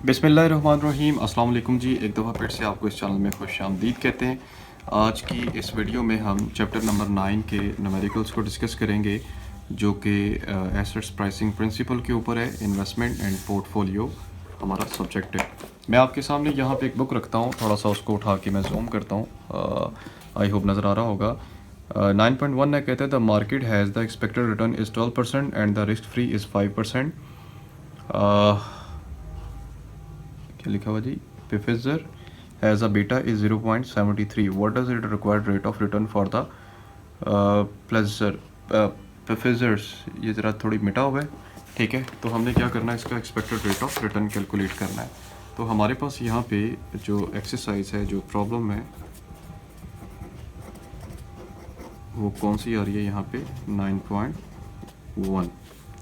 बिस्मिल्लाहिर्रहमानिर्रहीम अस्सलाम वालेकुम जी। एक दफ़ा फिर से आपको इस चैनल में खुशामदीद कहते हैं। आज की इस वीडियो में हम चैप्टर नंबर 9 के न्यूमेरिकल्स को डिस्कस करेंगे, जो कि एसेट्स प्राइसिंग प्रिंसिपल के ऊपर है। इन्वेस्टमेंट एंड पोर्टफोलियो हमारा सब्जेक्ट है। मैं आपके सामने यहाँ पे एक बुक रखता हूँ, थोड़ा सा उसको उठा के मैं जूम करता हूँ। आई होप नज़र आ रहा होगा। 9.1 है, कहते हैं the market has the expected return is 12% and the risk free is 5%। क्या लिखा हुआ जी? Pfizer has a beta is 0.73. What does it required rate of return for the Pfizer? Pfizer ये ज़रा थोड़ी मिटा हुआ है, ठीक है। तो हमने क्या करना है, इसका expected rate of return calculate करना है। तो हमारे पास यहाँ पे जो एक्सरसाइज है, जो प्रॉब्लम है, वो कौन सी आ रही है यहाँ पे? 9.1।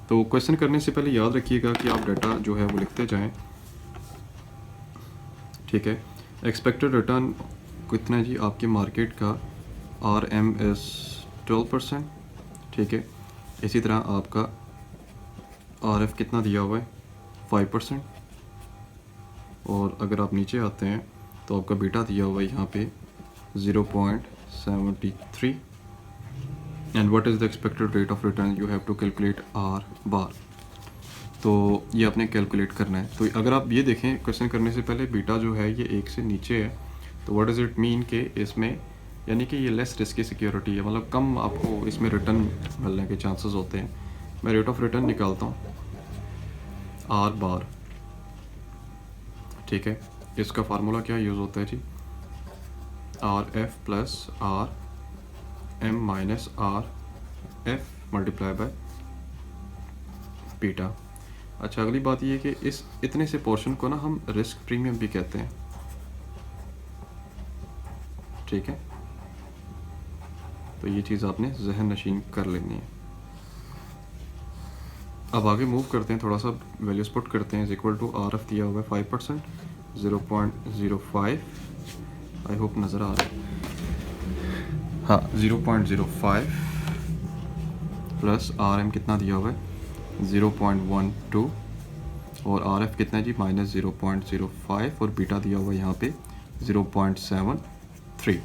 तो क्वेश्चन करने से पहले याद रखिएगा कि आप डाटा जो है वो लिखते जाएं, ठीक है। एक्सपेक्टेड रिटर्न कितना है जी आपकी मार्केट का? RM इज़ 12%, ठीक है। इसी तरह आपका RF कितना दिया हुआ है? 5%। और अगर आप नीचे आते हैं तो आपका बीटा दिया हुआ है यहाँ पे 0.73। And what is the expected rate of return? You have to calculate R bar. तो ये आपने कैलकुलेट करना है। तो अगर आप ये देखें, क्वेश्चन करने से पहले बीटा जो है ये 1 से नीचे है, तो व्हाट डज़ इट मीन कि इसमें, यानी कि ये लेस रिस्की सिक्योरिटी है, मतलब कम आपको इसमें रिटर्न मिलने के चांसेस होते हैं। मैं रेट ऑफ रिटर्न निकालता हूँ R बार, ठीक है। इसका फार्मूला क्या यूज़ होता है जी? RF plus RM minus RF multiply by beta. अच्छा, अगली बात ये कि इस इतने से पोर्शन को ना हम रिस्क प्रीमियम भी कहते हैं, ठीक है। तो ये चीज़ आपने जहन नशीन कर लेनी है। अब आगे मूव करते हैं, थोड़ा सा वैल्यूज पुट करते हैं। इज इक्वल टू RF दिया हुआ है 5%, 0.05। आई होप नज़र आ रहा है, हाँ। 0.05 प्लस RM कितना दिया हुआ है? 0.12। और RF कितना है जी? माइनस 0.05। और बीटा दिया हुआ है यहाँ पे 0.73,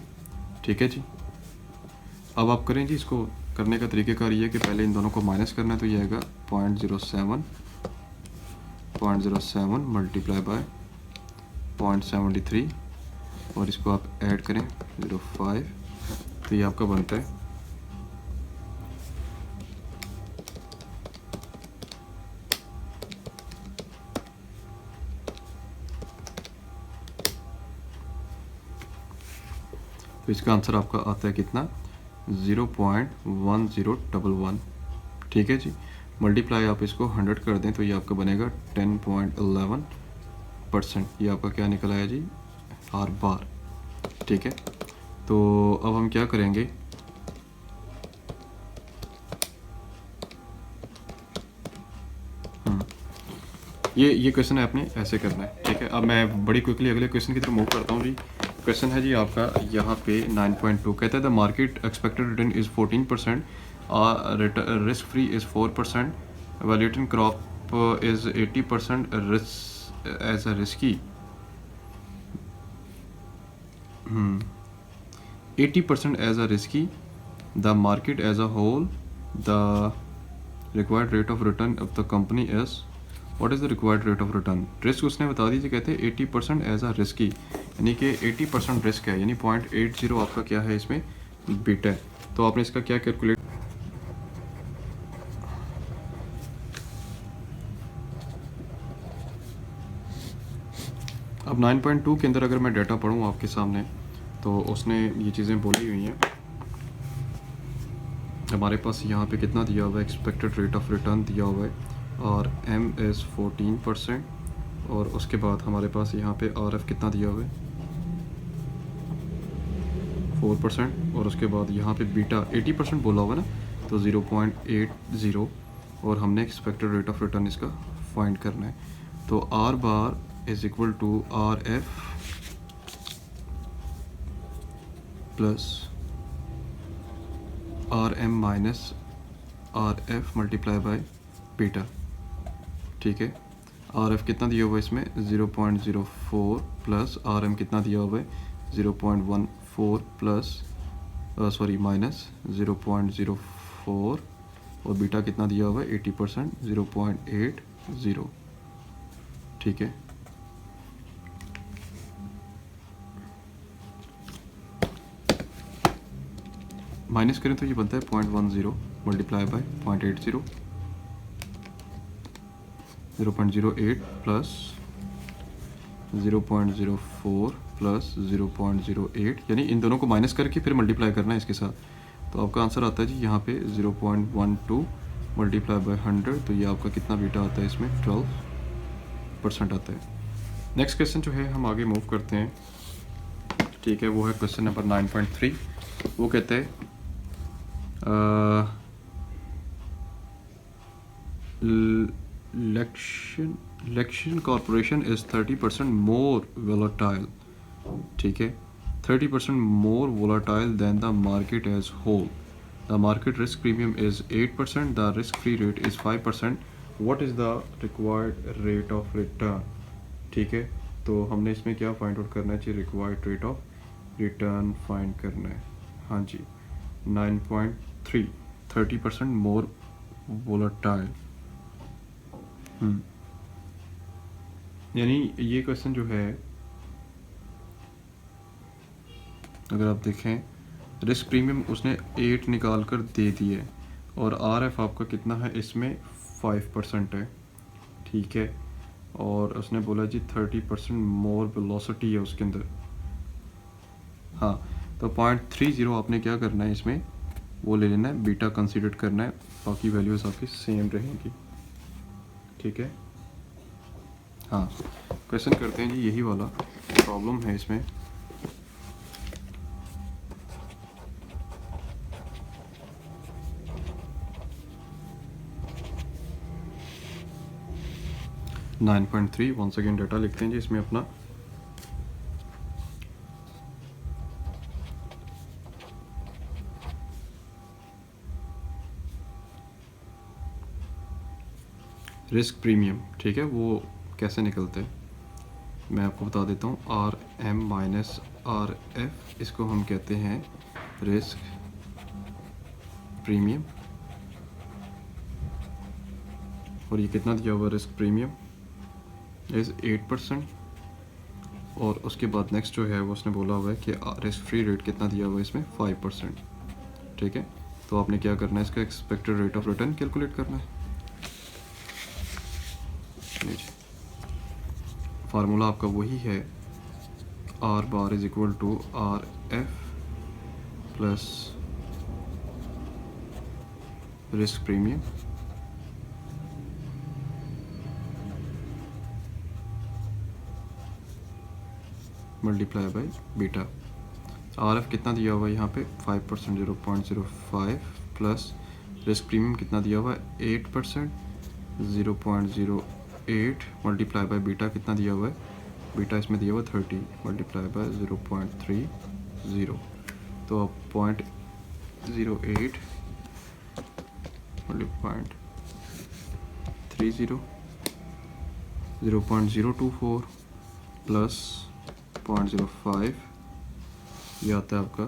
ठीक है जी। अब आप करें जी, इसको करने का तरीक़ेकार ये है कि पहले इन दोनों को माइनस करना है, तो ये आएगा 0.07 मल्टीप्लाई बाय 0.73, और इसको आप ऐड करें 0.5, तो ये आपका बनता है तो इसका आंसर आपका आता है कितना? 0.1011, ठीक है जी। मल्टीप्लाई आप इसको 100 कर दें तो ये आपका बनेगा 10.11%। ये आपका क्या निकल आया जी? R बार, ठीक है। तो अब हम क्या करेंगे, ये क्वेश्चन है आपने ऐसे करना है, ठीक है। अब मैं बड़ी क्विकली अगले क्वेश्चन की तरफ मूव करता हूँ जी। क्वेश्चन है जी आपका यहाँ पे 9.2, कहता है the market expected return is 14%, risk free is 4%, valuation crop is 80% risk as a risky. 80% as a risky, the market as a whole, the required rate of return of the company is, what is the required rate of return? Risk उसने बता दीजिए, कहते हैं 80% as a risky, यानी कि 80% risk है, यानी 0.80 आपका क्या है इसमें? बीटा है। तो आपने इसका क्या कैलकुलेट, अब 9.2 के अंदर अगर मैं डाटा पढ़ूँ आपके सामने, तो उसने ये चीज़ें बोली हुई हैं। हमारे पास यहाँ पे कितना दिया हुआ है? एक्सपेक्टेड रेट ऑफ रिटर्न दिया हुआ है, और M इज़ 14%, और उसके बाद हमारे पास यहाँ पे RF कितना दिया हुआ है? 4%, और उसके बाद यहाँ पे बीटा 80% बोला हुआ है ना, तो 0.80, और हमने एक्सपेक्टेड रेट ऑफ रिटर्न इसका फाइंड करना है। तो R bar is equal to RF plus RM minus RF multiply by beta, ठीक है। आर एफ कितना दिया हुआ है इसमें 0.04 प्लस आर एम कितना दिया हुआ है 0.14 प्लस सॉरी माइनस 0.04 और बीटा कितना दिया हुआ है 80% 0.80। ठीक है, माइनस करें तो ये बनता है 0.10 मल्टीप्लाई बाय 0.80 0.08 प्लस 0.04 प्लस 0.08, यानी इन दोनों को माइनस करके फिर मल्टीप्लाई करना है इसके साथ। तो आपका आंसर आता है जी यहाँ पे 0.12 मल्टीप्लाई बाय 100, तो ये आपका कितना बीटा आता है इसमें 12% आता है। नेक्स्ट क्वेश्चन जो है हम आगे मूव करते हैं। ठीक है, वो है क्वेश्चन नंबर 9.3। वो कहते हैं Lexion Corporation is 30% more volatile. ठीक है, 30% more volatile than the market as whole. The market risk premium is 8%. The risk-free rate is 5%. What is the required rate of return? ठीक है, तो हमने इसमें क्या फाइंड आउट करना चाहिए? Required rate of return find करना है। हाँ जी, 9.3 30% मोर वोलेटाइल। यानी ये क्वेश्चन जो है अगर आप देखें, रिस्क प्रीमियम उसने 8 निकाल कर दे दिए और आर एफ आपका कितना है इसमें 5% है। ठीक है, और उसने बोला जी 30% मोर वेलोसिटी है उसके अंदर। हाँ, तो 0.30 आपने क्या करना है इसमें, वो ले लेना है, बीटा कंसीडर करना है, बाकी वैल्यूज आपकी सेम रहेंगी। ठीक है, हाँ, क्वेश्चन करते हैं जी, यही वाला प्रॉब्लम है इसमें। नाइन 9.3 वंस अगेन डाटा लिखते हैं जी इसमें अपना। रिस्क प्रीमियम, ठीक है, वो कैसे निकलते हैं मैं आपको बता देता हूँ। R M minus R F, इसको हम कहते हैं रिस्क प्रीमियम। और ये कितना दिया हुआ रिस्क प्रीमियम इज़ 8%। और उसके बाद नेक्स्ट जो है वो उसने बोला हुआ है कि रिस्क फ्री रेट कितना दिया हुआ है इसमें 5%। ठीक है, तो आपने क्या करना है, इसका expected rate of return calculate करना है। फार्मूला आपका वही है, R bar is equal to R F plus risk premium multiply by beta. R F कितना दिया हुआ है यहाँ पे 5%, 0.05 प्लस रिस्क प्रीमियम कितना दिया हुआ है 8%, 0.08 मल्टीप्लाई बाय बीटा कितना दिया हुआ है, बीटा इसमें दिया हुआ 30 मल्टीप्लाई बाय 0.30, तो अब 0.08 0.30 0.024 प्लस 0.05, ये आता है आपका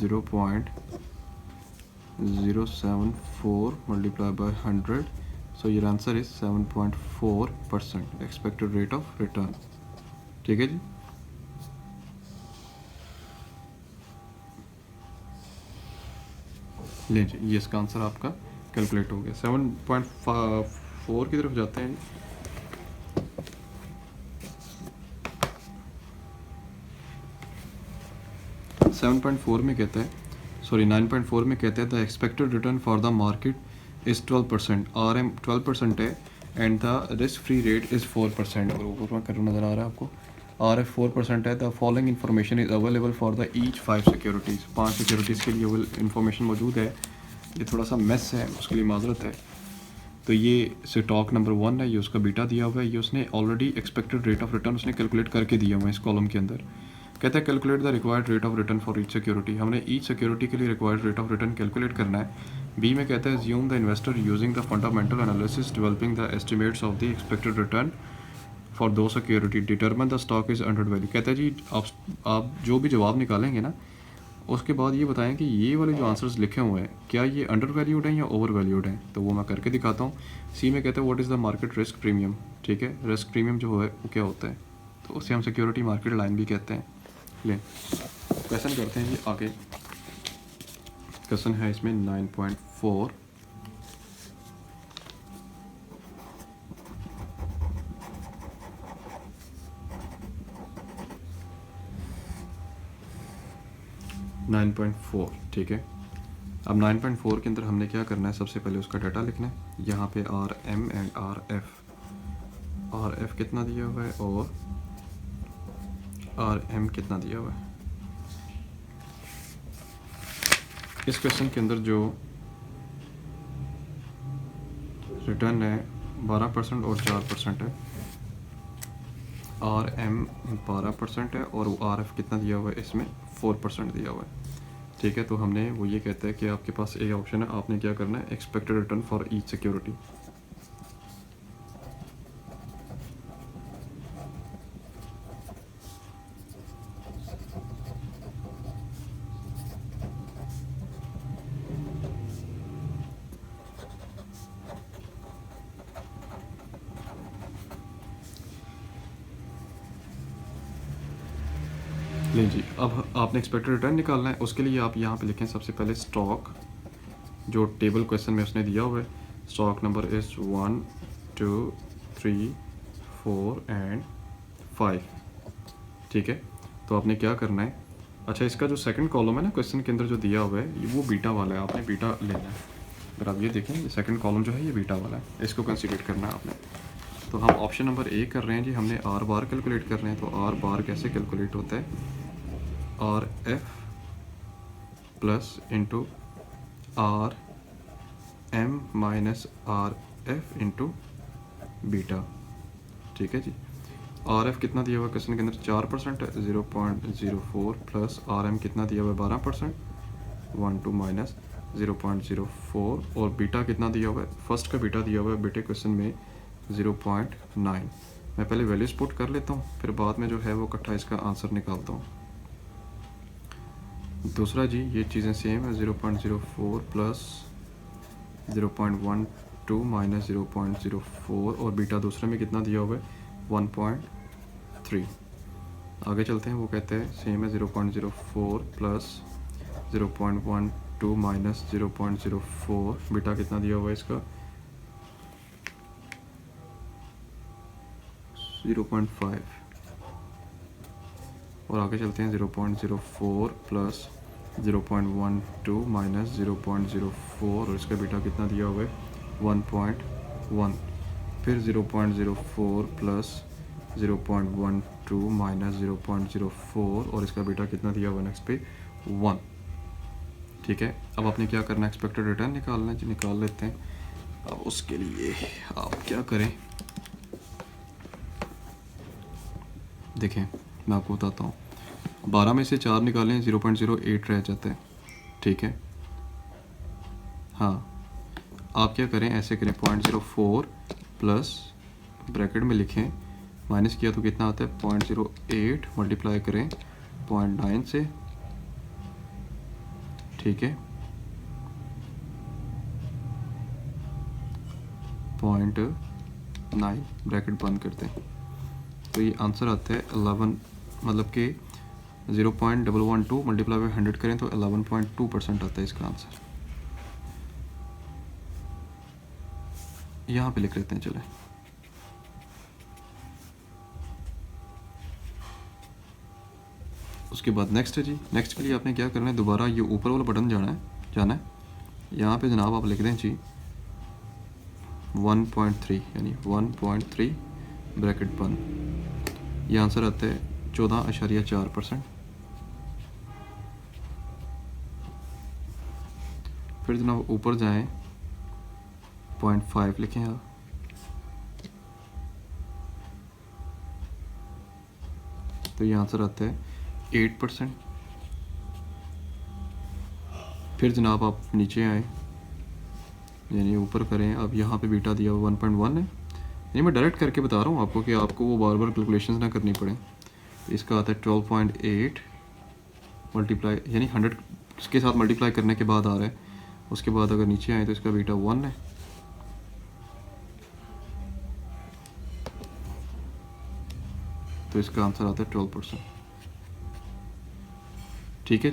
0.074 multiply by 100, so your answer is 7.4% expected rate of return. ठीक है जी, लीजिए ये इसका आंसर आपका कैलकुलेट हो गया। 7.4 की तरफ जाते हैं। 7.4 में कहता है, सॉरी 9.4 में कहते हैं the expected return for the market is 12%, R M 12% है and the risk free rate is 4%। अगर ऊपर में कर नज़र आ रहा है आपको, आर एफ 4% है। The following information is available for the each 5 securities, 5 securities के लिए इन्फॉर्मेशन मौजूद है। ये थोड़ा सा मेस है, उसके लिए माजरत है। तो ये स्टॉक नंबर 1 है, ये उसका बीटा दिया हुआ है, ये उसने already expected rate of return उसने कैलकुलेट करके दिया हुआ है इस कॉलम के अंदर। कहता है calculate the required rate of return for each security. हमने ईच सिक्योरिटी के लिए required rate of return calculate करना है। बी में कहता है assume the investor using the fundamental analysis developing the estimates of the expected return for those security determine the stock is under value। कहता है जी आप जो भी जवाब निकालेंगे ना उसके बाद ये बताएं कि ये वाले जो आंसर्स लिखे हुए हैं क्या ये अंडर वैल्यूड हैं या ओवर वैल्यूड हैं, तो वो मैं करके दिखाता हूँ। सी में कहते हैं what is the market risk premium. ठीक है, रिस्क प्रीमियम जो है वो क्या होता है, तो उसे हम सिक्योरिटी मार्केट लाइन भी कहते हैं। लें क्वेश्चन करते हैं जी आगे। क्वेश्चन है इसमें 9.4। ठीक है, अब 9.4 के अंदर हमने क्या करना है, सबसे पहले उसका डाटा लिखना है। यहाँ पे R M and R F कितना दिया हुआ है और आर एम कितना दिया हुआ है। इस क्वेश्चन के अंदर जो रिटर्न है 12% और 4% है, आर एम 12% है और आर एफ कितना दिया हुआ है, इसमें 4% दिया हुआ है। ठीक है, तो हमने वो ये कहता है कि आपके पास एक ऑप्शन है, आपने क्या करना है, expected return for each security. लें जी, अब आपने एक्सपेक्टेड रिटर्न निकालना है। उसके लिए आप यहाँ पे लिखें सबसे पहले स्टॉक, जो टेबल क्वेश्चन में उसने दिया हुआ है। Stock number is 1 2 3 4 and 5। ठीक है, तो आपने क्या करना है, अच्छा इसका जो सेकंड कॉलम है ना क्वेश्चन के अंदर जो दिया हुआ है वो बीटा वाला है, आपने बीटा लेना है। अगर आप ये देखें, ये सेकंड कॉलम जो है ये बीटा वाला है, इसको कंसीडर करना है आपने। तो हम ऑप्शन नंबर ए कर रहे हैं जी, हमने आर बार कैलकुलेट कर रहे हैं। तो आर बार कैसे कैलकुलेट होता है, R F plus into R M minus R F into beta. ठीक है जी, आर एफ कितना दिया हुआ है क्वेश्चन के अंदर, 4% है, 0.04 प्लस आर एम कितना दिया हुआ है, 12%, 1 2 माइनस 0.04 और बीटा कितना दिया हुआ है, फर्स्ट का बीटा दिया हुआ है बीटे क्वेश्चन में 0.9। मैं पहले वैल्यूज पुट कर लेता हूँ, फिर बाद में जो है वो इकट्ठा इसका आंसर निकालता हूँ। दूसरा जी ये चीज़ें सेम है, 0.04 प्लस 0.12 माइनस 0.04 और बीटा दूसरे में कितना दिया हुआ है, 1.3। आगे चलते हैं, वो कहते हैं सेम है 0.04 प्लस 0.12 माइनस 0.04, बीटा कितना दिया हुआ है इसका 0.5। और आगे चलते हैं 0.04 प्लस 0.12 माइनस 0.04 और इसका बीटा कितना दिया हुआ है 1.1। फिर 0.04 प्लस 0.12 माइनस 0.04 और इसका बीटा कितना दिया हुआ है नेक्स्ट पे 1। ठीक है, अब आपने क्या करना है, एक्सपेक्टेड रिटर्न निकालना है जी, निकाल लेते हैं। अब उसके लिए आप क्या करें, देखें मैं आपको बताता हूँ। 12 में से 4 निकालें, 0.08 रह जाता है। ठीक है, हाँ आप क्या करें, ऐसे करें 0.04 प्लस ब्रैकेट में लिखें, माइनस किया तो कितना आता है 0.08 मल्टीप्लाई करें 0.9 से। ठीक है, 0.9 ब्रैकेट बंद करते हैं, तो ये आंसर आता है 11, मतलब कि 0.112 मल्टीप्लाई बाई 100 करें तो 11.2% आता है इसका आंसर। यहाँ पे लिख लेते हैं, चले उसके बाद नेक्स्ट है जी। नेक्स्ट के लिए आपने क्या करना है, दोबारा ये ऊपर वाला बटन जाना है। यहाँ पे जनाब आप लिख दें जी 1.3 यानी 1.3 ब्रैकेट बंद। ये आंसर आता है 14.4%। फिर जनाब ऊपर जाएं, 0.5 लिखें आप, तो ये आंसर आता है 8%। फिर जनाब आप नीचे आए यानी ऊपर करें। अब यहाँ पे बीटा दिया हुआ 1.1 है, यानी मैं डायरेक्ट करके बता रहा हूँ आपको कि आपको वो बार बार कैलकुलेशंस ना करनी पड़े। इसका आता है 12.8 मल्टीप्लाई, यानी 100 के साथ मल्टीप्लाई करने के बाद आ रहा है। उसके बाद अगर नीचे आए तो इसका बीटा 1 है, तो इसका आंसर आता है 12%। ठीक है,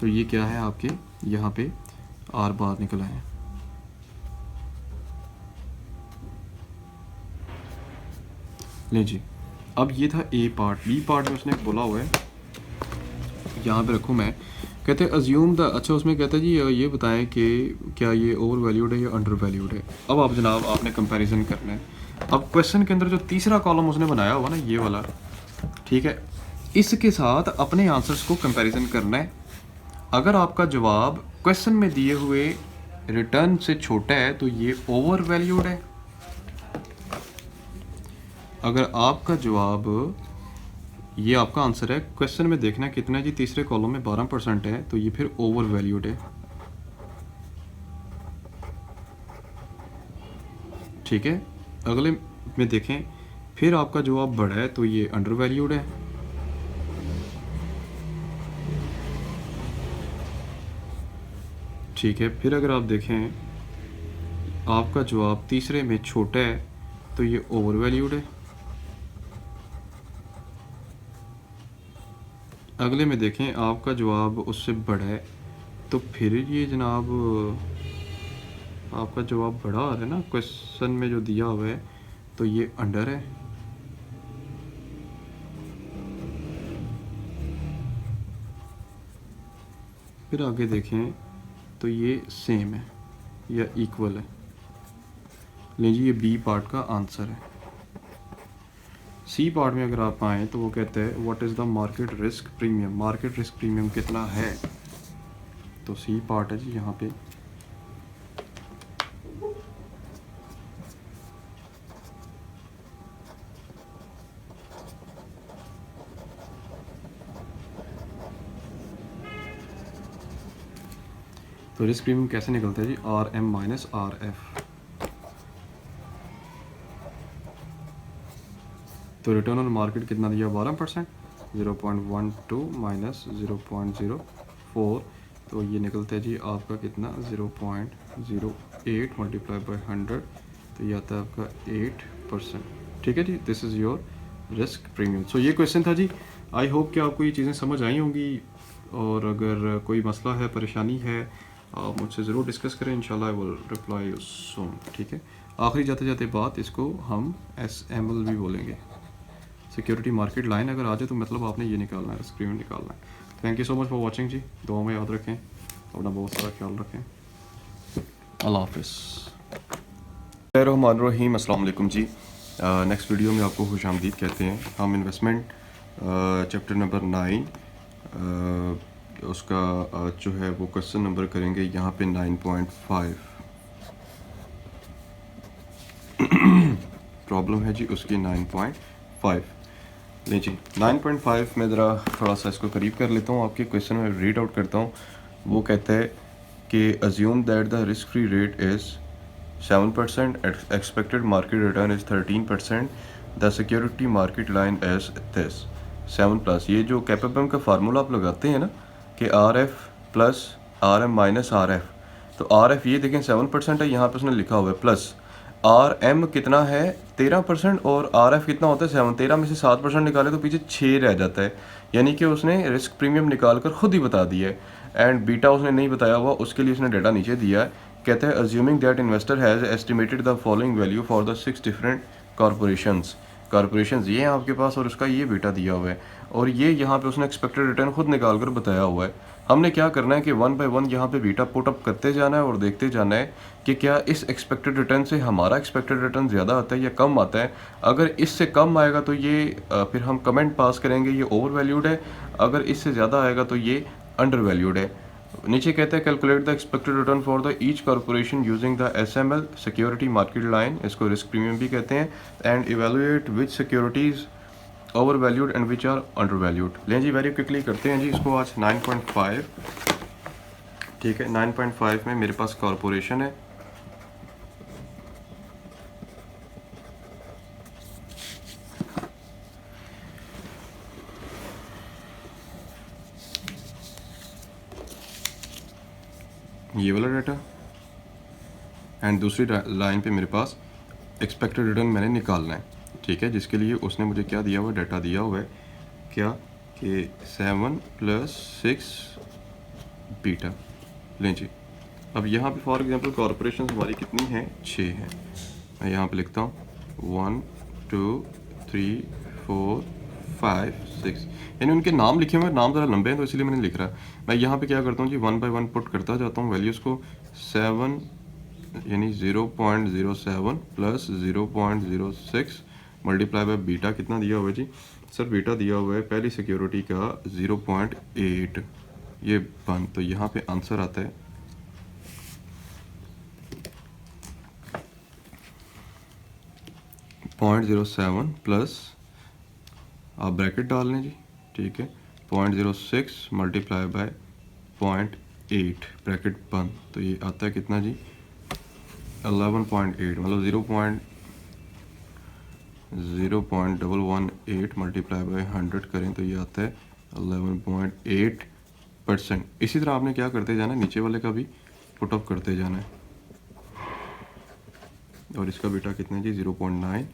तो ये क्या है आपके यहाँ पे आर बार निकल आए हैं। ले जी, अब ये था ए पार्ट। बी पार्ट में उसने बोला हुआ है, यहाँ पे रखूँ मैं, कहते हैं अज्यूम द, अच्छा उसमें कहता है जी ये बताएं कि क्या ये ओवर वैल्यूड है या अंडर वैल्यूड है। अब आप जनाब आपने कंपैरिजन करना है। अब क्वेश्चन के अंदर जो तीसरा कॉलम उसने बनाया हुआ ना ये वाला, ठीक है, इसके साथ अपने आंसर्स को कंपैरिजन करना है। अगर आपका जवाब क्वेश्चन में दिए हुए रिटर्न से छोटा है तो ये ओवर वैल्यूड है। अगर आपका जवाब, ये आपका आंसर है, क्वेश्चन में देखना कितना है जी, तीसरे कॉलम में 12% है, तो ये फिर ओवर वैल्यूड है। ठीक है, अगले में देखें फिर आपका जवाब बड़ा है तो ये अंडर वैल्यूड है। ठीक है, फिर अगर आप देखें आपका जवाब तीसरे में छोटा है तो ये ओवर वैल्यूड है। अगले में देखें आपका जवाब उससे बड़ा है तो फिर ये जनाब आपका जवाब बड़ा आ रहा है ना क्वेश्चन में जो दिया हुआ है, तो ये अंडर है। फिर आगे देखें तो ये सेम है या इक्वल है। लीजिए ये बी पार्ट का आंसर है। सी पार्ट में अगर आप आएँ तो वो कहते हैं what is the market risk premium, market risk premium कितना है। तो सी पार्ट है जी यहाँ पे, तो रिस्क प्रीमियम कैसे निकलता है जी, R M minus R F. तो रिटर्न ऑन मार्केट कितना दिया 12%, 0.12 माइनस 0.04, तो ये निकलता है जी आपका कितना 0.08 मल्टीप्लाई बाई 100, तो ये आता है आपका 8%। ठीक है जी, this is your risk premium. So ये क्वेश्चन था जी। आई होप कि आपको ये चीज़ें समझ आई होंगी, और अगर कोई मसला है, परेशानी है, आप मुझसे ज़रूर डिस्कस करें, इंशाल्लाह I will reply you soon. ठीक है, आखिरी जाते जाते बात, इसको हम SML भी बोलेंगे, सिक्योरिटी मार्केट लाइन। अगर आ जाए तो मतलब आपने ये निकालना है, रिस्क प्रीमियम निकालना है। Thank you so much for watching जी, दुआ में याद रखें, अपना बहुत सारा ख्याल रखें। अल्लाह हाफिज़। रहमान अस्सलाम वालेकुम जी। नेक्स्ट वीडियो में आपको खुश आमदीद कहते हैं। हम इन्वेस्टमेंट चैप्टर नंबर 9 उसका जो है वो क्वेश्चन नंबर करेंगे यहाँ पे 9.5 प्रॉब्लम है जी उसकी 9.5। नहीं जी 9.5 में ज़रा थोड़ा सा इसको करीब कर लेता हूँ, आपके क्वेश्चन में रीड आउट करता हूँ। वो कहता है कि assume that the risk free rate is 7%, expected market return is 13%, the security market line is this 7+। ये जो कैपेबम का फार्मूला आप लगाते हैं ना कि RF plus RM minus RF, तो RF ये देखें 7% है, यहाँ पे उसने लिखा हुआ है प्लस RM कितना है 13%, और RF कितना होता है 7। 13 में से 7% निकाले तो पीछे 6 रह जाता है, यानी कि उसने रिस्क प्रीमियम निकाल कर खुद ही बता दिया है। एंड बीटा उसने नहीं बताया हुआ, उसके लिए उसने डाटा नीचे दिया है। कहते हैं assuming that investor has estimated the following value for the 6 different corporations ये हैं आपके पास, और उसका ये बीटा दिया हुआ है, और ये यहाँ पे उसने एक्सपेक्टेड रिटर्न खुद निकाल कर बताया हुआ है। हमने क्या करना है कि 1 बाय 1 यहाँ पे बीटा पुट अप करते जाना है और देखते जाना है कि क्या इस एक्सपेक्टेड रिटर्न से हमारा एक्सपेक्टेड रिटर्न ज़्यादा आता है या कम आता है। अगर इससे कम आएगा तो ये फिर हम कमेंट पास करेंगे ये ओवर वैल्यूड है, अगर इससे ज़्यादा आएगा तो ये अंडर वैल्यूड है। नीचे कहते हैं calculate the expected return for the each corporation using the SML security market line, इसको रिस्क प्रीमियम भी कहते हैं, and evaluate which securities overvalued and which are undervalued. लें जी वेरी क्विकली करते हैं जी इसको आज 9.5। ठीक है, 9.5 में मेरे पास कॉर्पोरेशन है, ये वाला डाटा, एंड दूसरी लाइन पे मेरे पास एक्सपेक्टेड रिटर्न मैंने निकालना है, ठीक है, जिसके लिए उसने मुझे क्या दिया हुआ है, डाटा दिया हुआ है क्या कि 7 + 6 बीटा। लें जी, अब यहाँ पे फॉर एग्जांपल कॉर्पोरेशन हमारी कितनी हैं, 6 हैं। मैं यहाँ पे लिखता हूँ 1 2 3 4 5 6, यानी उनके नाम लिखे हुए हैं, नाम ज़रा लंबे हैं तो इसलिए मैंने लिख रहा है। मैं यहाँ पे क्या करता हूँ जी, 1 बाय 1 पुट करता जाता हूँ वैल्यूज़ को। 7 यानी 0.07 + 0.06 मल्टीप्लाई बाय बीटा कितना दिया हुआ है जी, सर बीटा दिया हुआ है पहली सिक्योरिटी का 0.8, ये बन, तो यहाँ पे आंसर आता है 0.07 प्लस, आप ब्रैकेट डाल लें जी, ठीक है, 0.06 मल्टीप्लाई बाय 0.8 ब्रैकेट बंद, तो ये आता है कितना जी, 11.8, मतलब 0.118 मल्टीप्लाई बाय 100 करें तो ये आता है 11.8%। इसी तरह आपने क्या करते जाना है, नीचे वाले का भी पुट अप करते जाना है, और इसका बेटा कितना है जी, 0.9,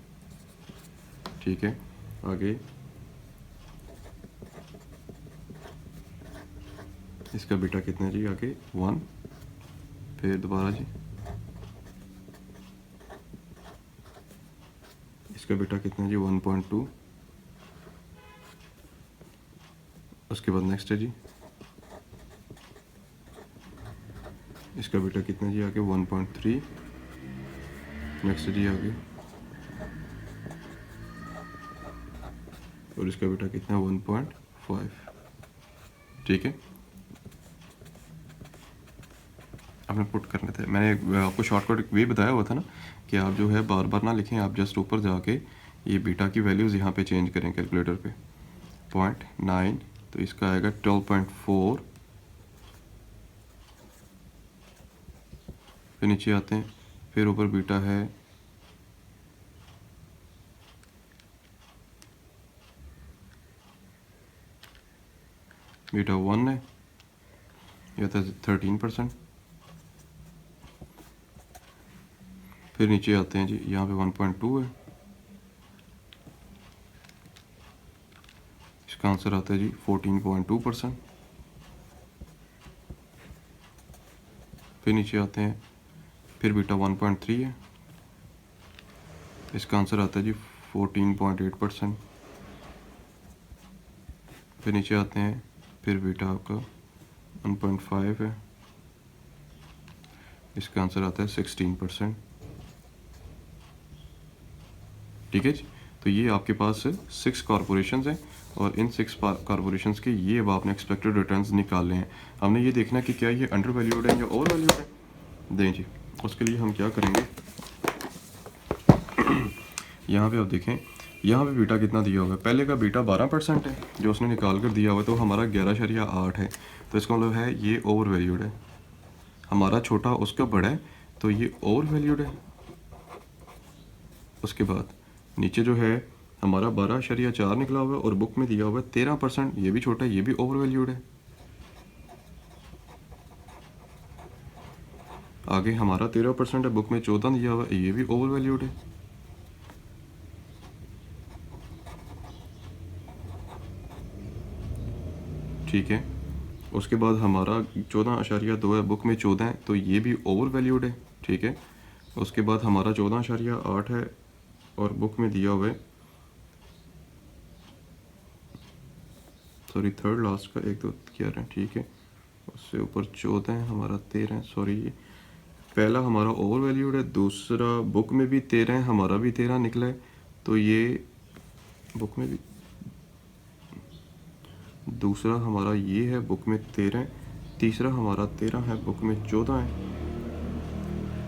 ठीक है। आगे इसका बेटा कितना है जी, आगे 1, फिर दोबारा जी इसका बेटा कितना है जी, 1.2, उसके बाद नेक्स्ट है जी इसका बेटा कितना है जी, आगे 1.3, नेक्स्ट है जी आगे, और इसका बेटा कितना है 1.5, ठीक है। आपने पुट करने थे, मैंने आपको शॉर्टकट वे बताया हुआ था ना कि आप जो है बार बार ना लिखें, आप जस्ट ऊपर जाके ये बीटा की वैल्यूज़ यहाँ पे चेंज करें कैलकुलेटर पे। 0.9 तो इसका आएगा 12.4, फिर नीचे आते हैं, फिर ऊपर बीटा है बीटा 1 है, यह था 13%, फिर नीचे आते हैं जी, यहाँ पे 1.2 है, इसका आंसर आता है जी 14.2%। फिर नीचे आते हैं, फिर बीटा 1.3 है, इसका आंसर आता है जी 14.8%। फिर नीचे आते हैं, फिर बीटा आपका 1.5 है, इसका आंसर आता है 16%, ठीक है जी। तो ये आपके पास 6 कॉरपोरेशंस हैं, और इन 6 कॉरपोरेशंस के ये अब आपने एक्सपेक्टेड रिटर्न्स निकालने हैं। हमने ये देखना कि क्या ये अंडर वैल्यूड है या ओवर वैल्यूड है, दें जी। उसके लिए हम क्या करेंगे, यहाँ पे आप देखें, यहाँ पे बीटा कितना दिया हुआ है, पहले का बीटा 12% है जो उसने निकाल कर दिया हुआ है, तो हमारा 11.8 है, तो इसका मतलब है ये ओवर वैल्यूड है। हमारा छोटा उसका बड़ा है, तो ये ओवर वैल्यूड है। उसके बाद नीचे जो है हमारा 12.4 निकला हुआ है, और बुक में दिया हुआ है 13%, ये भी छोटा है, ये भी ओवर वैल्यूड है। आगे हमारा 13% है, बुक में 14 दिया हुआ है, ये भी ओवर वैल्यूड है। ठीक है, उसके बाद हमारा 14.2 है, बुक में 14 है, तो ये भी ओवर वैल्यूड है, ठीक है। उसके बाद हमारा 14.8 है, और बुक में दिया हुआ है, सॉरी थर्ड लास्ट का 1 2 11 है, ठीक है, उससे ऊपर 14 है, हमारा 13 है, सॉरी ये पहला हमारा ओवर वैल्यूड है, दूसरा बुक में भी 13 है, हमारा भी 13 निकला है, तो ये बुक में भी, दूसरा हमारा ये है, बुक में 13 है, तीसरा हमारा 13 है, बुक में 14 है,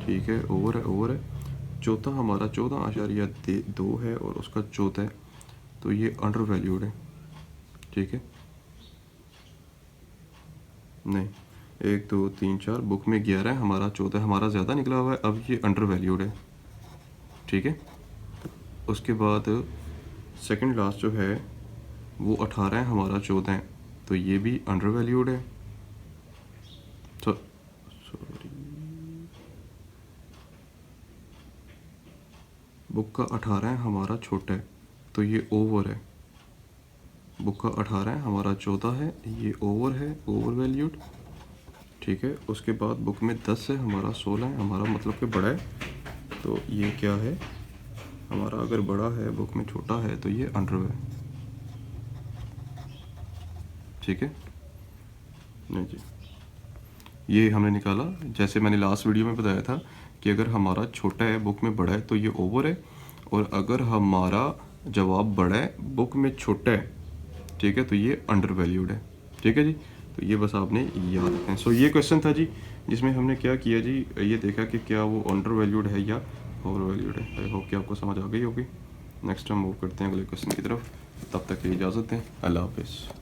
ठीक है, ओवर है, ओवर है। चौथा हमारा 14.2 है, और उसका 14 है, तो ये अंडर वैल्यूड है, ठीक है। नहीं, 1 2 3 4, बुक में 11 है, हमारा 14 हमारा ज़्यादा निकला हुआ है, अब ये अंडर वैल्यूड है, ठीक है। उसके बाद सेकंड लास्ट जो है वो 18 है, हमारा 14 है, तो ये भी अंडर वैल्यूड है। तो बुक का 18 है, हमारा छोटा है, तो ये ओवर है। बुक का 18 है, हमारा 14 है, ये ओवर है, ओवर वैल्यूड। ठीक है, उसके बाद बुक में 10 है, हमारा 16 है, हमारा मतलब कि बड़ा है, तो ये क्या है हमारा, अगर बड़ा है बुक में छोटा है तो ये अंडर है। ठीक है, नहीं जी, ये हमने निकाला। जैसे मैंने लास्ट वीडियो में बताया था कि अगर हमारा छोटा है बुक में बड़ा है तो ये ओवर है, और अगर हमारा जवाब बड़ा है बुक में छोटा है, ठीक है, तो ये अंडर वैल्यूड है। ठीक है जी, तो ये बस आपने याद रखें। सो ये क्वेश्चन था जी, जिसमें हमने क्या किया जी, ये देखा कि क्या वो अंडर वैल्यूड है या ओवर वैल्यूड है। आई होप कि आपको समझ आ गई होगी। नेक्स्ट हम मूव करते हैं अगले क्वेश्चन की तरफ। तब तक के लिए इजाज़त दें। अल्लाह हाफिज़।